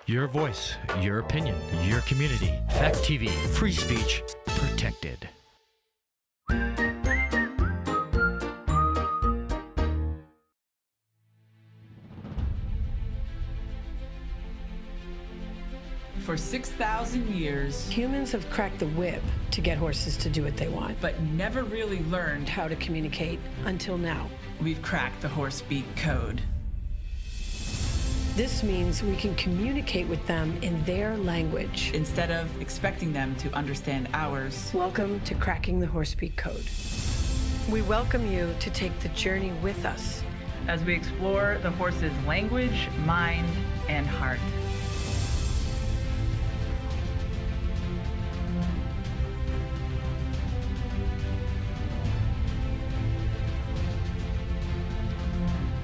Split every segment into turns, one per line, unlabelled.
Your voice, your opinion, your community. Fact TV, free speech protected.
For 6,000 years,
humans have cracked the whip to get horses to do what they want,
but never really learned
how to communicate until now.
We've cracked the horse beak code.
This means we can communicate with them in their language
instead of expecting them to understand ours.
Welcome to Cracking the Horsebeak Code. We welcome you to take the journey with us
as we explore the horse's language, mind, and heart.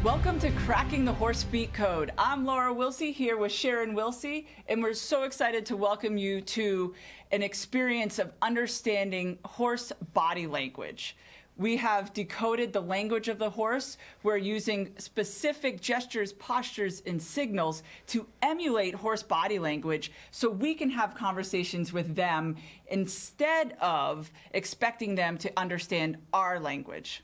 Welcome to Cracking the Horsebeak Code. I'm Laura Wilsey here with Sharon Wilsey, and we're so excited to welcome you to an experience of understanding horse body language. We have decoded the language of the horse. We're using specific gestures, postures, and signals to emulate horse body language so we can have conversations with them instead of expecting them to understand our language.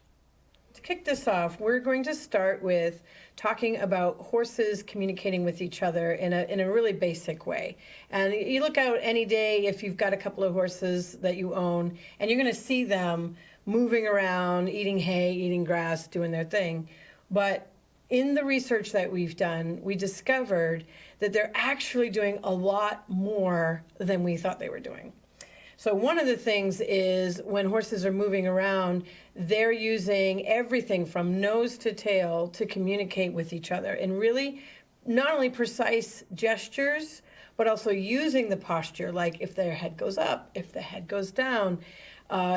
To kick this off, we're going to start with talking about horses communicating with each other in a really basic way. And you look out any day if you've got a couple of horses that you own, and you're going to see them moving around, eating hay, eating grass, doing their thing. But in the research that we've done, we discovered that they're actually doing a lot more than we thought they were doing. So one of the things is when horses are moving around, they're using everything from nose to tail to communicate with each other, and really not only precise gestures, but also using the posture, like if their head goes up, if the head goes down,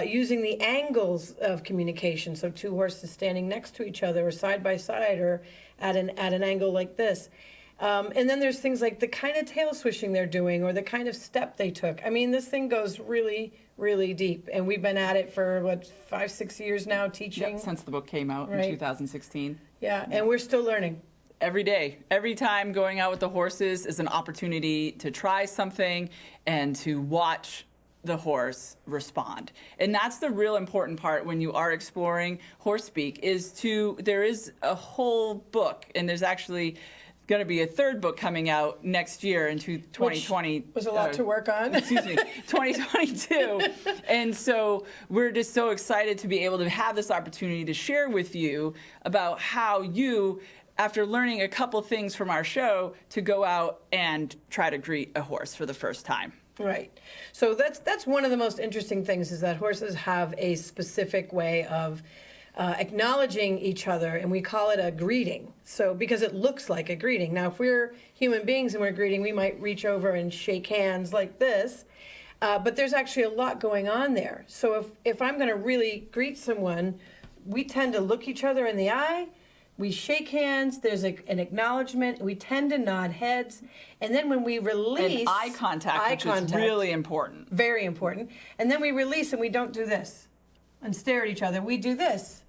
using the angles of communication. So two horses standing next to each other or side by side or at an angle like this. And then there's things like the kind of tail swishing they're doing or the kind of step they took. I mean, this thing goes really, really deep. And we've been at it for, 5-6 years now teaching?
Yep, since the book came out in 2016.
Yeah, and we're still learning.
Every day. Every time going out with the horses is an opportunity to try something and to watch the horse respond. And that's the real important part when you are exploring horse speak there is a whole book, and there's actually going to be a third book coming out next year in 2020.
Which was a lot to work on.
2022. And so we're just so excited to be able to have this opportunity to share with you about how you, after learning a couple things from our show, to go out and try to greet a horse for the first time.
Right. So that's one of the most interesting things, is that horses have a specific way of acknowledging each other, and we call it a greeting. So because it looks like a greeting. Now, if we're human beings and we're greeting, we might reach over and shake hands like this, but there's actually a lot going on there. So if I'm going to really greet someone, we tend to look each other in the eye, we shake hands, there's an acknowledgement, we tend to nod heads, and then when we release...
And eye contact, which is really important.
Very important. And then we release and we don't do this and stare at each other, we do this.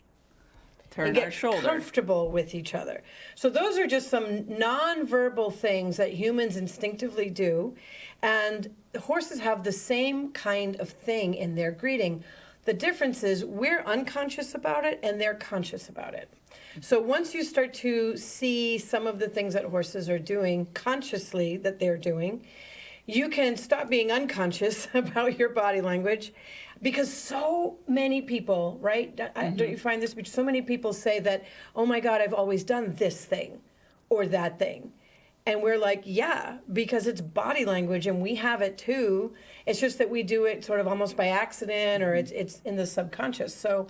Turn our shoulder.
Get comfortable with each other. So those are just some nonverbal things that humans instinctively do, and horses have the same kind of thing in their greeting. The difference is we're unconscious about it and they're conscious about it. So once you start to see some of the things that horses are doing consciously that they're doing, you can stop being unconscious about your body language, because so many people, right? Don't you find this? So many people say that, oh my God, I've always done this thing or that thing. And we're like, yeah, because it's body language and we have it too. It's just that we do it sort of almost by accident, or it's in the subconscious. So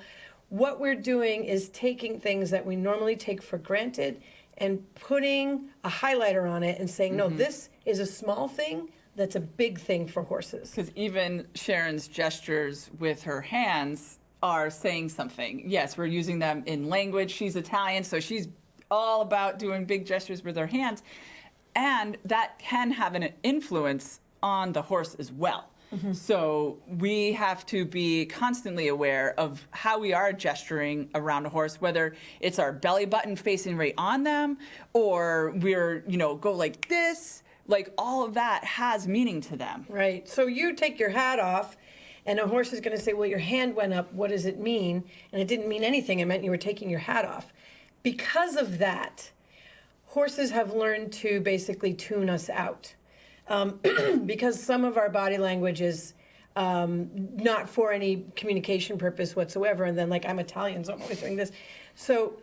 what we're doing is taking things that we normally take for granted and putting a highlighter on it and saying, no, this is a small thing. That's a big thing for horses.
Because even Sharon's gestures with her hands are saying something. Yes, we're using them in language. She's Italian, so she's all about doing big gestures with her hands. And that can have an influence on the horse as well. So we have to be constantly aware of how we are gesturing around a horse, whether it's our belly button facing right on them, or we're, go like this, like all of that has meaning to them.
Right. So you take your hat off, and a horse is going to say, well, your hand went up. What does it mean? And it didn't mean anything. It meant you were taking your hat off. Because of that, horses have learned to basically tune us out. Because some of our body language is not for any communication purpose whatsoever. And then, like, I'm Italian, so I'm always doing this. So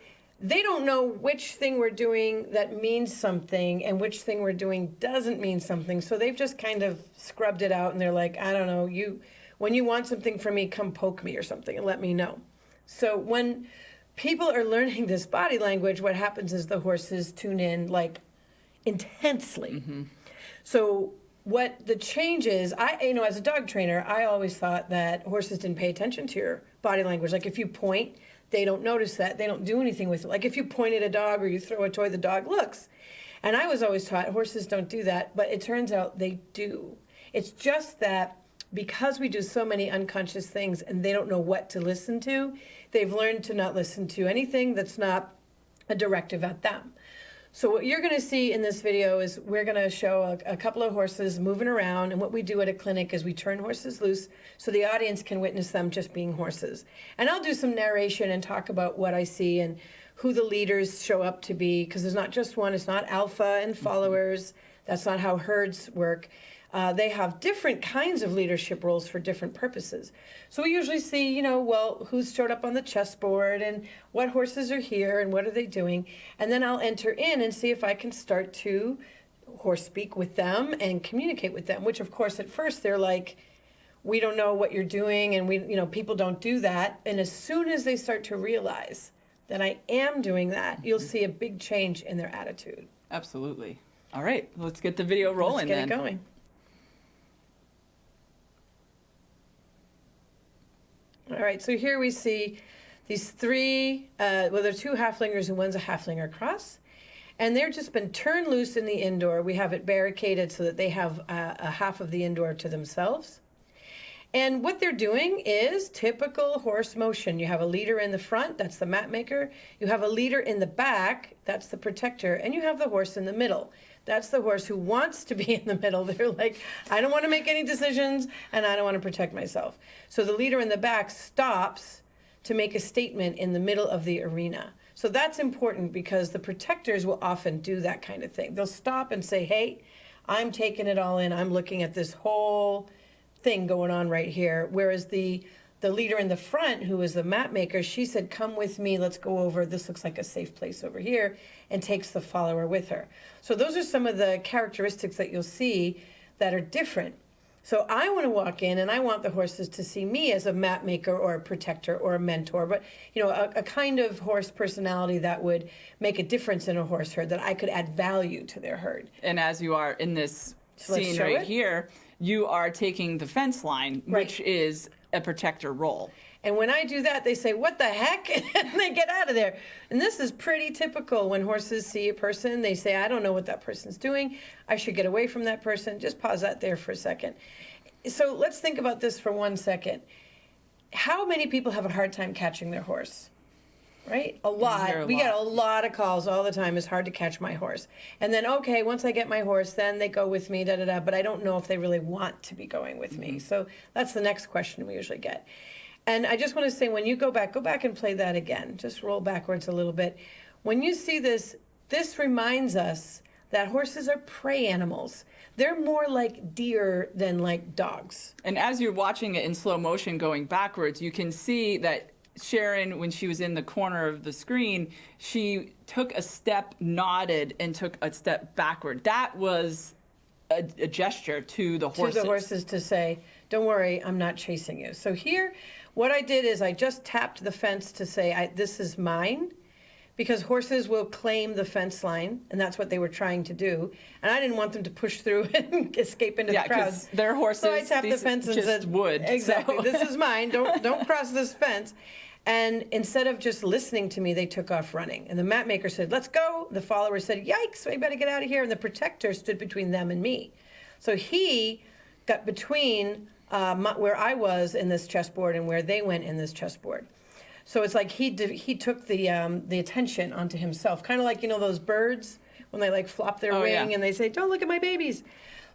they don't know which thing we're doing that means something and which thing we're doing doesn't mean something. So they've just kind of scrubbed it out, and they're like, I don't know, when you want something from me, come poke me or something and let me know. So when people are learning this body language, what happens is the horses tune in, like, intensely. Mm-hmm. So what the change is, as a dog trainer, I always thought that horses didn't pay attention to your body language. Like, if you point, they don't notice that. They don't do anything with it. Like, if you point at a dog or you throw a toy, the dog looks. And I was always taught horses don't do that, but it turns out they do. It's just that because we do so many unconscious things and they don't know what to listen to, they've learned to not listen to anything that's not a directive at them. So what you're going to see in this video is we're going to show a couple of horses moving around, and what we do at a clinic is we turn horses loose so the audience can witness them just being horses. And I'll do some narration and talk about what I see and who the leaders show up to be, because there's not just one. It's not alpha and followers. That's not how herds work. They have different kinds of leadership roles for different purposes. So we usually see, who's showed up on the chessboard and what horses are here and what are they doing. And then I'll enter in and see if I can start to horse speak with them and communicate with them, which of course at first they're like, we don't know what you're doing, and people don't do that. And as soon as they start to realize that I am doing that, you'll see a big change in their attitude.
Absolutely. All right, let's get the video rolling then.
Let's get it going. All right, so here we see these three, there are two halflingers and one's a halflinger cross. And they're just been turned loose in the indoor. We have it barricaded so that they have a half of the indoor to themselves. And what they're doing is typical horse motion. You have a leader in the front, that's the map maker. You have a leader in the back, that's the protector. And you have the horse in the middle. That's the horse who wants to be in the middle. They're like, I don't want to make any decisions, and I don't want to protect myself. So the leader in the back stops to make a statement in the middle of the arena. So that's important because the protectors will often do that kind of thing. They'll stop and say, hey, I'm taking it all in. I'm looking at this whole thing going on right here. Whereas the leader in the front, who is the map maker, she said, come with me, let's go over, this looks like a safe place over here, and takes the follower with her. So those are some of the characteristics that you'll see that are different. So I want to walk in and I want the horses to see me as a map maker or a protector or a mentor, but a kind of horse personality that would make a difference in a horse herd, that I could add value to their herd.
And as you are in this scene right here, you are taking the fence line, which is a protector role.
And when I do that, they say, what the heck? And they get out of there. And this is pretty typical when horses see a person. They say, I don't know what that person's doing. I should get away from that person. Just pause that there for a second. So let's think about this for 1 second. How many people have a hard time catching their horse? Right? A lot. We get a lot of calls all the time. It's hard to catch my horse. And then, okay, once I get my horse, then they go with me, but I don't know if they really want to be going with me. So that's the next question we usually get. And I just want to say, when you go back and play that again. Just roll backwards a little bit. When you see this, this reminds us that horses are prey animals. They're more like deer than like dogs.
And as you're watching it in slow motion going backwards, you can see that Sharon, when she was in the corner of the screen, she took a step, nodded, and took a step backward. That was a gesture to the horses.
To the horses to say, don't worry, I'm not chasing you. So here, what I did is I just tapped the fence to say, this is mine, because horses will claim the fence line, and that's what they were trying to do. And I didn't want them to push through and escape into the crowd.
Yeah, their horses,
so I tapped the fence and said,
wood.
Exactly,
So.
This is mine, don't cross this fence. And instead of just listening to me, they took off running. And the map maker said, let's go. The follower said, yikes, we better get out of here. And the protector stood between them and me. So he got between where I was in this chessboard and where they went in this chessboard. So it's like he took the attention onto himself, kind of like, those birds when they like flop their
Oh,
wing
yeah.
and they say, "Don't look at my babies."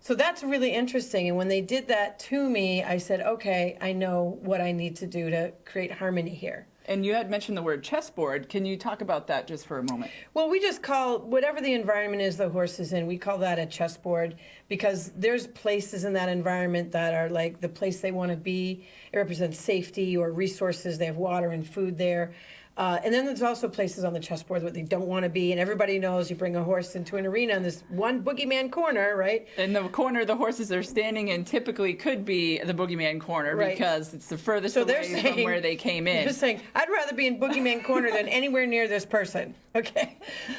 So that's really interesting. And when they did that to me, I said, okay, I know what I need to do to create harmony here.
And you had mentioned the word chessboard. Can you talk about that just for a moment?
Well, we just call whatever the environment is the horse is in, we call that a chessboard because there's places in that environment that are like the place they want to be. It represents safety or resources. They have water and food there. And then there's also places on the chessboard where they don't want to be. And everybody knows you bring a horse into an arena in this one boogeyman corner, right?
And the corner the horses are standing in typically could be the boogeyman corner
Right.
because it's the furthest
So they're
away
saying,
from where they came in.
They're saying, I'd rather be in boogeyman corner than anywhere near this person. Okay.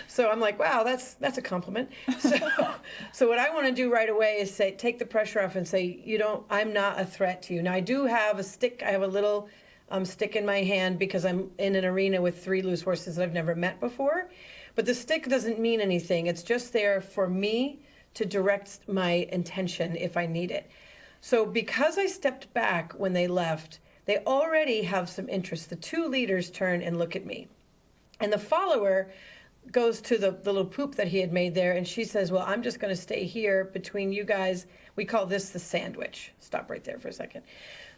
So I'm like, wow, that's a compliment. So what I want to do right away is say, take the pressure off and say, I'm not a threat to you. Now I do have a stick. I have a little stick in my hand because I'm in an arena with 3 loose horses that I've never met before. But the stick doesn't mean anything. It's just there for me to direct my intention if I need it. So because I stepped back when they left, they already have some interest. The 2 leaders turn and look at me. And the follower goes to the little poop that he had made there, and she says, well, I'm just going to stay here between you guys. We call this the sandwich. Stop right there for a second.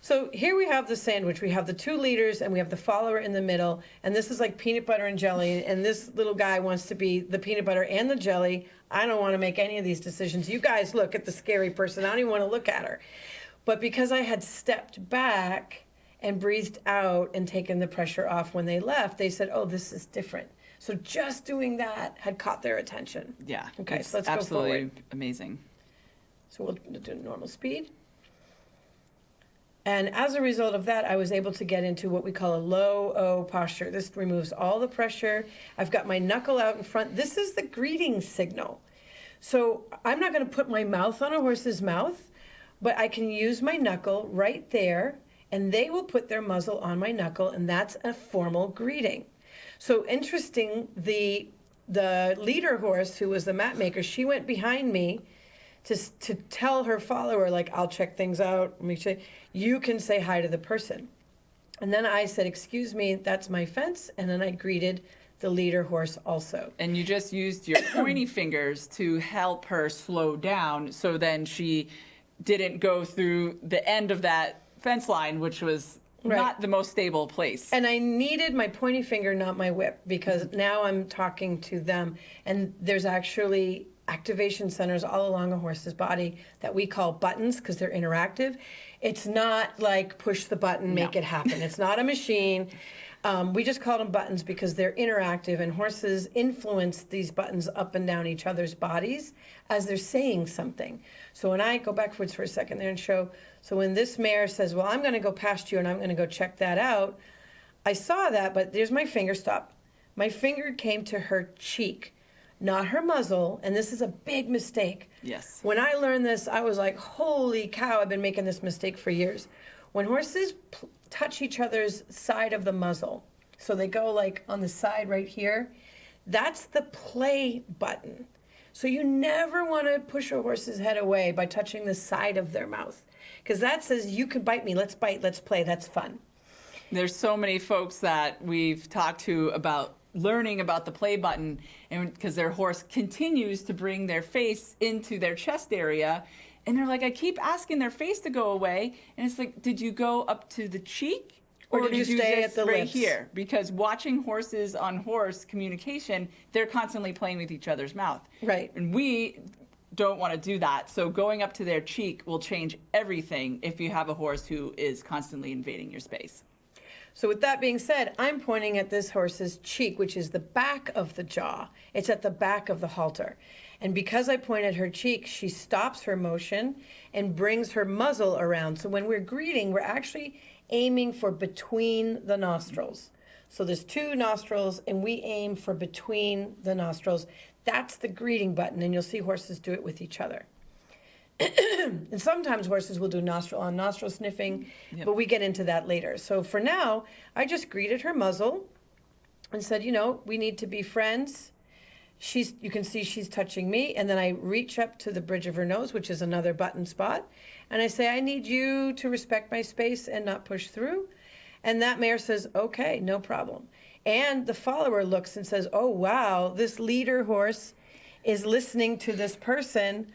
So here we have the sandwich. We have the 2 leaders, and we have the follower in the middle, and this is like peanut butter and jelly, and this little guy wants to be the peanut butter and the jelly. I don't want to make any of these decisions. You guys look at the scary person. I don't even want to look at her. But because I had stepped back and breathed out and taken the pressure off when they left, they said, oh, this is different. So just doing that had caught their attention.
Yeah.
Okay,
it's
so let's go
absolutely
forward.
amazing.
So we'll do normal speed. And as a result of that, I was able to get into what we call a low O posture. This removes all the pressure. I've got my knuckle out in front. This is the greeting signal. So I'm not going to put my mouth on a horse's mouth, but I can use my knuckle right there, and they will put their muzzle on my knuckle, and that's a formal greeting. So interesting, the leader horse, who was the map maker, she went behind me to tell her follower, like, I'll check things out. Make sure you can say hi to the person. And then I said, excuse me, that's my fence. And then I greeted the leader horse also.
And you just used your pointy fingers to help her slow down so then she didn't go through the end of that fence line, which was not the most stable place.
And I needed my pointy finger, not my whip, because now I'm talking to them. And there's actually activation centers all along a horse's body that we call buttons because they're interactive. It's not like push the button, make it happen. It's not a machine. We just call them buttons because they're interactive, and horses influence these buttons up and down each other's bodies as they're saying something. So when I go backwards for a second there and show, so when this mare says, well, I'm going to go past you and I'm going to go check that out, I saw that, but there's my finger, stop. My finger came to her cheek, not her muzzle, and this is a big mistake.
Yes.
When I learned this, I was like, holy cow, I've been making this mistake for years. When horses touch each other's side of the muzzle, so they go like on the side right here, that's the play button. So you never want to push a horse's head away by touching the side of their mouth, because that says, you can bite me, let's bite, let's play, that's fun.
There's so many folks that we've talked to about learning about the play button, and because their horse continues to bring their face into their chest area, and they're like, I keep asking their face to go away, and it's like, did you go up to the cheek?
Or did you stay
just
at the
right
lips?
here? Because watching horses on horse communication, they're constantly playing with each other's mouth.
Right.
And we don't want to do that. So going up to their cheek will change everything if you have a horse who is constantly invading your space.
So with that being said, I'm pointing at this horse's cheek, which is the back of the jaw. It's at the back of the halter. And because I point at her cheek, she stops her motion and brings her muzzle around. So when we're greeting, we're actually aiming for between the nostrils. So there's 2 nostrils, and we aim for between the nostrils. That's the greeting button, and you'll see horses do it with each other. And sometimes horses will do nostril on nostril sniffing, but we get into that later. So for now, I just greeted her muzzle and said, we need to be friends. You can see she's touching me, and then I reach up to the bridge of her nose, which is another button spot, and I say, I need you to respect my space and not push through. And that mare says, okay, no problem. And the follower looks and says, oh, wow, this leader horse is listening to this person.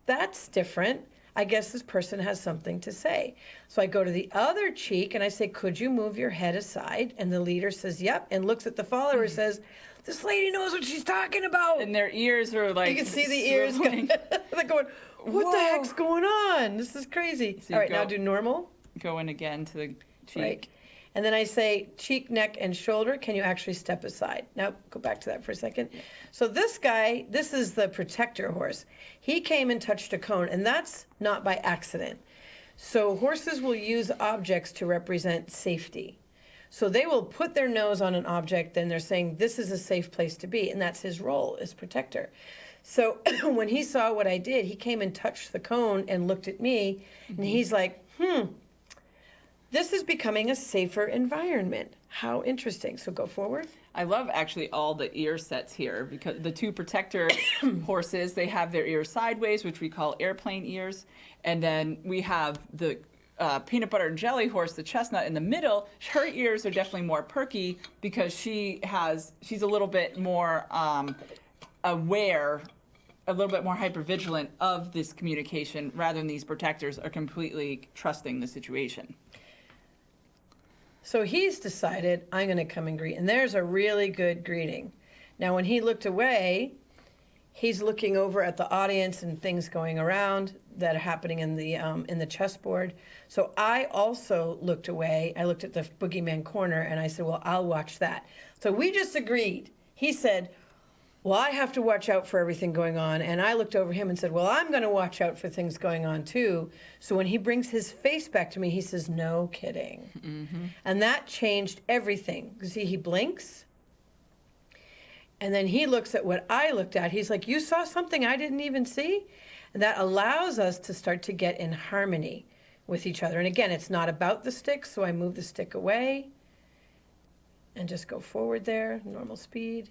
That's different. I guess this person has something to say. So I go to the other cheek and I say, could you move your head aside? And the leader says, yep, and looks at the follower, says, this lady knows what she's talking about.
And their ears are like,
you can see the ears going, they're going, what the heck's going on? This is crazy.
So
all right, now do normal.
Go in again to the cheek.
Right. And then I say cheek, neck, and shoulder. Can you actually step aside? Now, go back to that for a second. So this guy, this is the protector horse. He came and touched a cone, and that's not by accident. So horses will use objects to represent safety. So they will put their nose on an object, and they're saying, this is a safe place to be, and that's his role as protector. So when he saw what I did, he came and touched the cone and looked at me, and he's like, this is becoming a safer environment. How interesting. So go forward.
I love actually all the ear sets here because the two protector horses, they have their ears sideways, which we call airplane ears. And then we have the peanut butter and jelly horse, the chestnut, in the middle. Her ears are definitely more perky because she's a little bit more aware, a little bit more hypervigilant of this communication rather than these protectors are completely trusting the situation.
So he's decided, I'm going to come and greet. And there's a really good greeting. Now, when he looked away, he's looking over at the audience and things going around that are happening in the chessboard. So I also looked away. I looked at the boogeyman corner, and I said, well, I'll watch that. So we just agreed. He said, well, I have to watch out for everything going on. And I looked over him and said, well, I'm going to watch out for things going on too. So when he brings his face back to me, he says, no kidding. Mm-hmm. And that changed everything. You see, he blinks. And then he looks at what I looked at. He's like, you saw something I didn't even see? And that allows us to start to get in harmony with each other. And again, it's not about the stick, so I move the stick away and just go forward there, normal speed.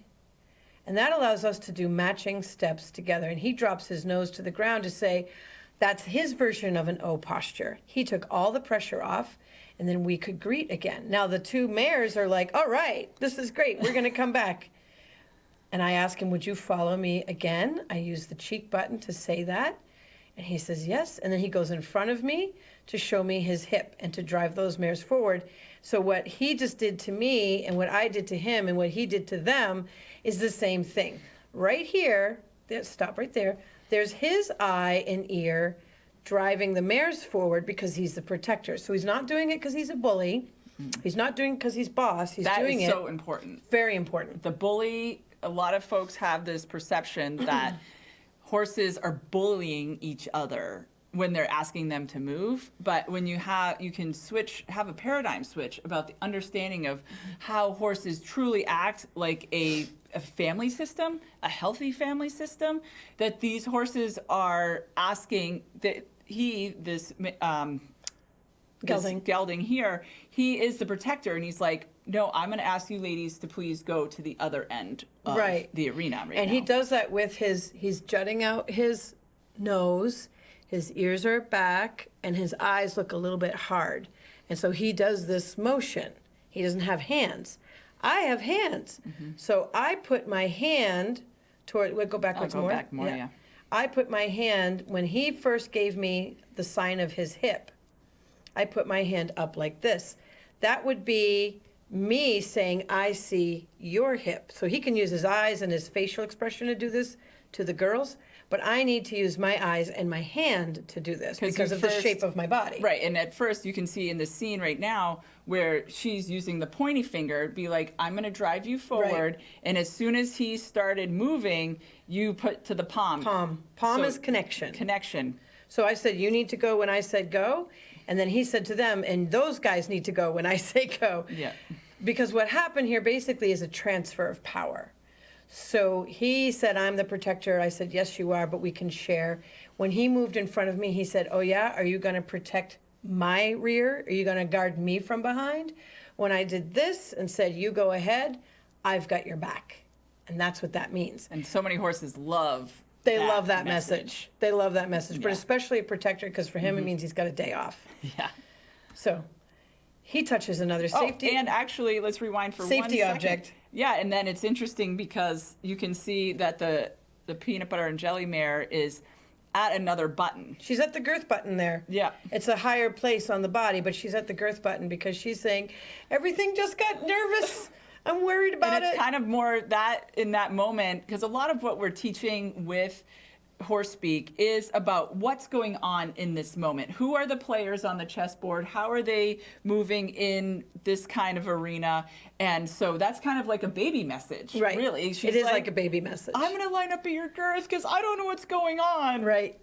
And that allows us to do matching steps together. And he drops his nose to the ground to say, that's his version of an O posture. He took all the pressure off, and then we could greet again. Now the two mares are like, all right, this is great. We're going to come back. And I ask him, would you follow me again? I use the cheek button to say that. And he says, yes. And then he goes in front of me to show me his hip and to drive those mares forward. So what he just did to me and what I did to him and what he did to them is the same thing. Right here, stop right there. There's his eye and ear driving the mares forward because he's the protector. So he's not doing it because he's a bully. He's not doing it because he's boss. He's doing it.
That is so important.
Very important.
The bully, a lot of folks have this perception that horses are bullying each other when they're asking them to move, but when you have a paradigm switch about the understanding of how horses truly act like a family system, a healthy family system, that these horses are asking that gelding here, he is the protector, and he's like, no, I'm going to ask you ladies to please go to the other end of the arena right now.
And he does that with he's jutting out his nose, his ears are back, and his eyes look a little bit hard. And so he does this motion. He doesn't have hands. I have hands. Mm-hmm. So I put my hand toward, we'll go backwards more.
Back more, yeah.
I put my hand, when he first gave me the sign of his hip, I put my hand up like this. That would be me saying, I see your hip. So he can use his eyes and his facial expression to do this to the girls, but I need to use my eyes and my hand to do this because of the shape of my body.
Right, and at first you can see in the scene right now where she's using the pointy finger, be like, I'm going to drive you forward, and as soon as he started moving, you put to the palm.
Palm is connection.
Connection.
So I said, you need to go when I said go, and then he said to them, and those guys need to go when I say go.
Yeah.
Because what happened here basically is a transfer of power. So he said, I'm the protector. I said, yes, you are, but we can share. When he moved in front of me, he said, oh, yeah, are you going to protect my rear? Are you going to guard me from behind? When I did this and said, you go ahead, I've got your back. And that's what that means.
And so many horses love
that message. They love that message, but
Yeah.
especially a protector, because for him it means he's got a day off.
Yeah.
So he touches another safety.
And actually, let's rewind for 1
Safety
second.
object.
Yeah, and then it's interesting because you can see that the peanut butter and jelly mare is at another button.
She's at the girth button there.
Yeah.
It's a higher place on the body, but she's at the girth button because she's saying, everything just got nervous. I'm worried about it.
And it's kind of more that in that moment, because a lot of what we're teaching with horse speak is about what's going on in this moment. Who are the players on the chessboard? How are they moving in this kind of arena? And so that's kind of like a baby message,
Right.
really. She's
It is like a baby message.
I'm going to line up at your girth because I don't know what's going on.
Right.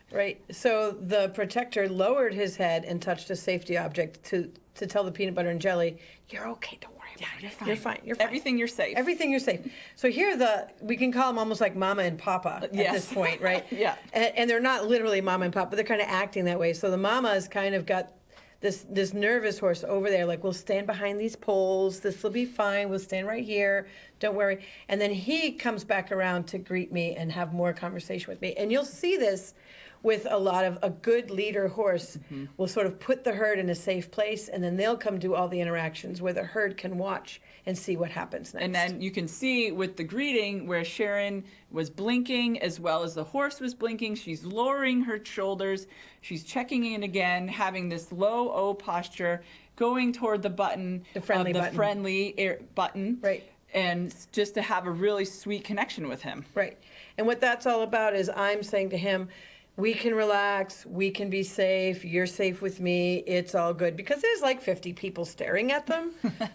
Right. So the protector lowered his head and touched a safety object to tell the peanut butter and jelly, you're okay, don't worry about it.
You're fine.
You're fine. You're fine.
Everything you're safe.
Everything you're safe. So here we can call them almost like mama and papa at
Yes.
this point, right?
Yeah.
And they're not literally mama and papa, but they're kind of acting that way. So the mama's kind of got this nervous horse over there, like, we'll stand behind these poles. This will be fine. We'll stand right here. Don't worry. And then he comes back around to greet me and have more conversation with me. And you'll see this with a good leader horse will sort of put the herd in a safe place, and then they'll come do all the interactions where the herd can watch and see what happens next.
And then you can see with the greeting where Sharon was blinking as well as the horse was blinking. She's lowering her shoulders. She's checking in again, having this low O posture, going toward the button,
The friendly button.
friendly button.
Right.
And just to have a really sweet connection with him.
Right. And what that's all about is I'm saying to him, we can relax, we can be safe, you're safe with me, it's all good. Because there's like 50 people staring at them.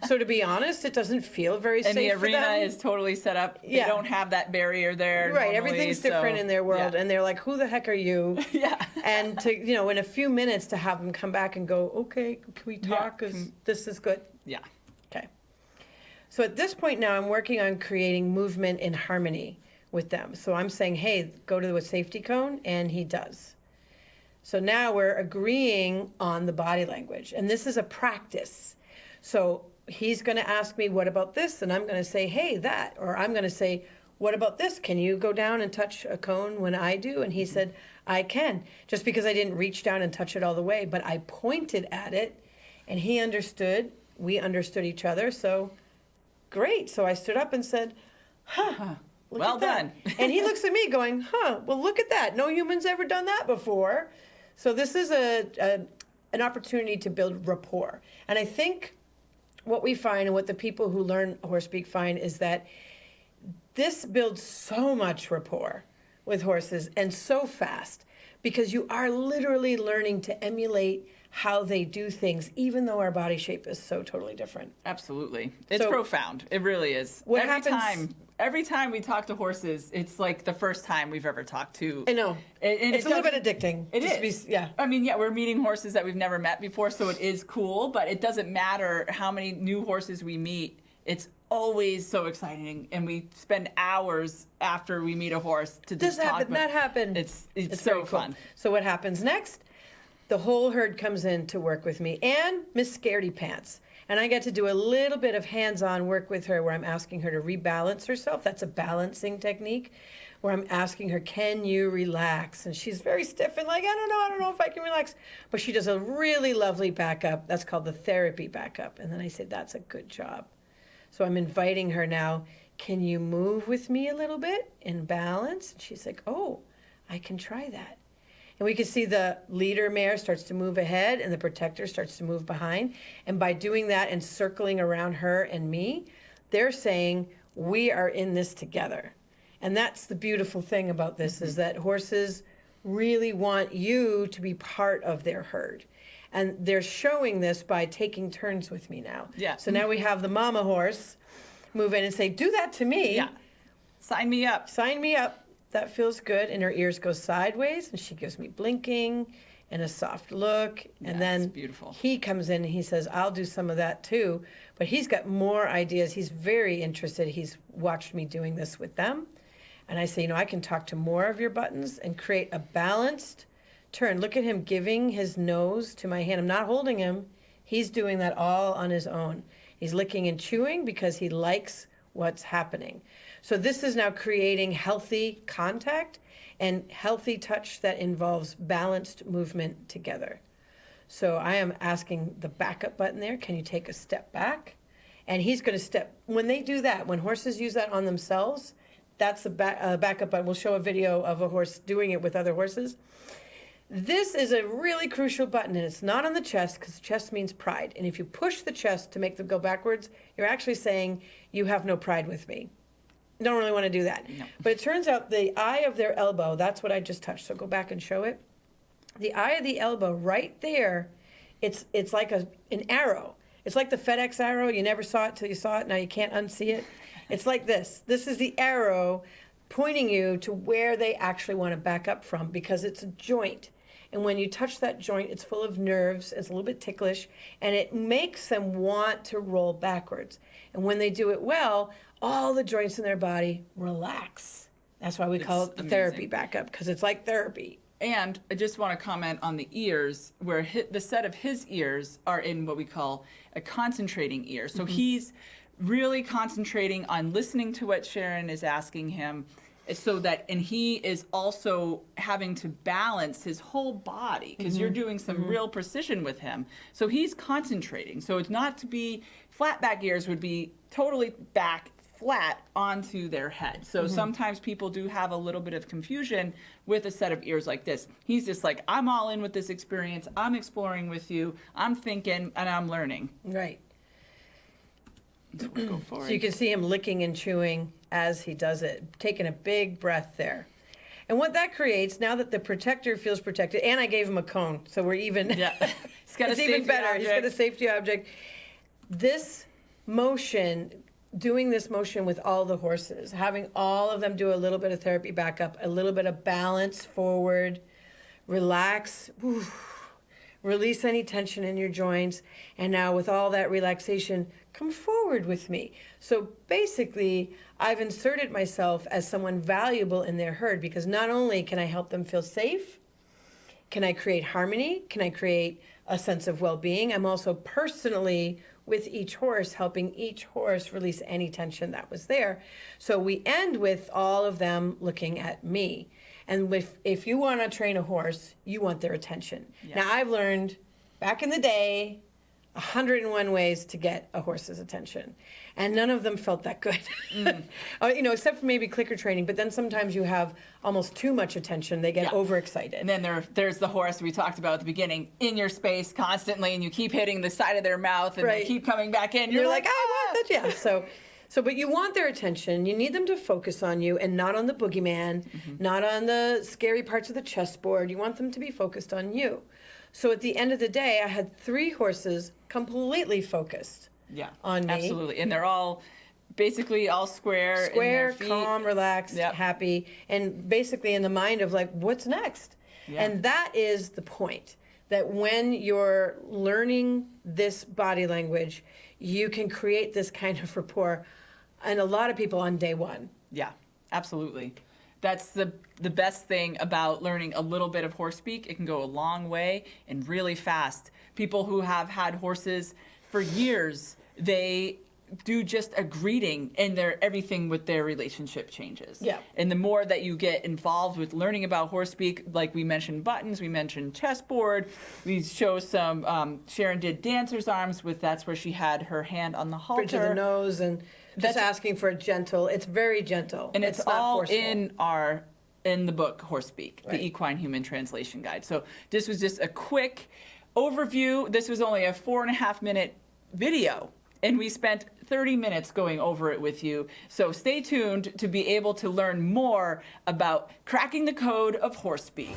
So to be honest, it doesn't feel very safe
And the
for
arena
them.
is totally set up.
Yeah.
They don't have that barrier there.
Right,
normally,
everything's
so,
different in their world.
yeah.
And they're like, who the heck are you?
Yeah.
And to, in a few minutes to have them come back and go, okay, can we talk? 'Cause this is good.
Yeah.
Okay. So at this point now, I'm working on creating movement in harmony with them. So I'm saying, hey, go to the safety cone, and he does. So now we're agreeing on the body language, and this is a practice. So he's going to ask me, what about this? And I'm going to say, hey, that. Or I'm going to say, what about this? Can you go down and touch a cone when I do? And he said, I can, just because I didn't reach down and touch it all the way, but I pointed at it, and he understood. We understood each other, so great. So I stood up and said, look
Well
at that.
done.
And he looks at me going, well, look at that. No human's ever done that before. So this is an opportunity to build rapport. And I think what we find and what the people who learn horse speak find is that this builds so much rapport with horses, and so fast, because you are literally learning to emulate how they do things, even though our body shape is so totally different.
Absolutely. It's
So-
profound. It really is.
What happens-
Every time we talk to horses, it's like the first time we've ever talked to.
I know.
And
It's a little bit addicting.
It
just to
is.
yeah.
I mean, yeah, we're meeting horses that we've never met before, so it is cool, but it doesn't matter how many new horses we meet. It's always so exciting, and we spend hours after we meet a horse to
This
just talk.
happened, that happened.
It's
very
so
cool.
fun.
So what happens next? The whole herd comes in to work with me, and Miss Scaredy Pants. And I get to do a little bit of hands-on work with her where I'm asking her to rebalance herself. That's a balancing technique where I'm asking her, can you relax? And she's very stiff and like, I don't know if I can relax. But she does a really lovely backup. That's called the therapy backup. And then I say, that's a good job. So I'm inviting her now, can you move with me a little bit in balance? And she's like, oh, I can try that. And we can see the leader mare starts to move ahead and the protector starts to move behind. And by doing that and circling around her and me, they're saying, we are in this together. And that's the beautiful thing about this is that horses really want you to be part of their herd. And they're showing this by taking turns with me now.
Yeah.
So now we have the mama horse move in and say, do that to me.
Yeah. Sign me up.
Sign me up. That feels good. And her ears go sideways, and she gives me blinking and a soft look.
Yeah,
And then
it's beautiful.
he comes in and he says, I'll do some of that too. But he's got more ideas. He's very interested. He's watched me doing this with them. And I say, I can talk to more of your buttons and create a balanced turn. Look at him giving his nose to my hand. I'm not holding him. He's doing that all on his own. He's licking and chewing because he likes what's happening. So this is now creating healthy contact and healthy touch that involves balanced movement together. So I am asking the backup button there, can you take a step back? And he's going to step. When they do that, when horses use that on themselves, that's the backup button. We'll show a video of a horse doing it with other horses. This is a really crucial button, and it's not on the chest because the chest means pride. And if you push the chest to make them go backwards, you're actually saying, you have no pride with me. You don't really want to do that.
No.
But it turns out the eye of their elbow, that's what I just touched. So go back and show it. The eye of the elbow right there, it's like an arrow. It's like the FedEx arrow. You never saw it till you saw it. Now you can't unsee it. It's like this. This is the arrow pointing you to where they actually want to back up from because it's a joint. And when you touch that joint, it's full of nerves, it's a little bit ticklish, and it makes them want to roll backwards. And when they do it well, all the joints in their body relax. That's why we call it the therapy backup, because it's like therapy.
And I just want to comment on the ears, where the set of his ears are in what we call a concentrating ear. So he's really concentrating on listening to what Sharon is asking him, so that, and he is also having to balance his whole body because you're doing some real precision with him. So he's concentrating. So it's not to be flat back ears would be totally back flat onto their head. So sometimes people do have a little bit of confusion with a set of ears like this. He's just like, I'm all in with this experience. I'm exploring with you. I'm thinking and I'm learning.
Right.
So we'll go forward.
So you can see him licking and chewing as he does it, taking a big breath there. And what that creates, now that the protector feels protected, and I gave him a cone, so we're even.
Yeah. He's got
it's
a
even
safety
better.
object.
He's got a safety object. This motion, doing this motion with all the horses, having all of them do a little bit of therapy backup, a little bit of balance forward, relax, release any tension in your joints, and now with all that relaxation, come forward with me. So basically, I've inserted myself as someone valuable in their herd because not only can I help them feel safe, can I create harmony, can I create a sense of well-being, I'm also personally with each horse, helping each horse release any tension that was there. So we end with all of them looking at me. And if you want to train a horse, you want their attention.
Yes.
Now, I've learned back in the day 101 ways to get a horse's attention, and none of them felt that good. Except for maybe clicker training, but then sometimes you have almost too much attention. They get overexcited.
And then there's the horse we talked about at the beginning, in your space constantly, and you keep hitting the side of their mouth, and they keep coming back in.
You're like, I want that, yeah. But you want their attention. You need them to focus on you and not on the boogeyman, not on the scary parts of the chessboard. You want them to be focused on you. So at the end of the day, I had 3 horses completely focused on me.
Absolutely. And they're all basically all square. in their feet.
Calm, relaxed, happy, and basically in the mind of like, what's next?
Yeah.
And that is the point, that when you're learning this body language, you can create this kind of rapport. And a lot of people on day one.
Yeah, absolutely. That's the best thing about learning a little bit of horse speak. It can go a long way and really fast. People who have had horses for years, they do just a greeting and everything with their relationship changes.
Yeah.
And the more that you get involved with learning about horse speak, like we mentioned buttons, we mentioned chessboard, we show some, Sharon did dancer's arms that's where she had her hand on the halter.
Bridge of the nose and just asking for a gentle, it's very gentle.
And it's
not
all
forceful.
in the book Horse Speak, the Equine Human Translation Guide. So this was just a quick overview. This was only a 4.5-minute video, and we spent 30 minutes going over it with you. So stay tuned to be able to learn more about cracking the code of horse speak.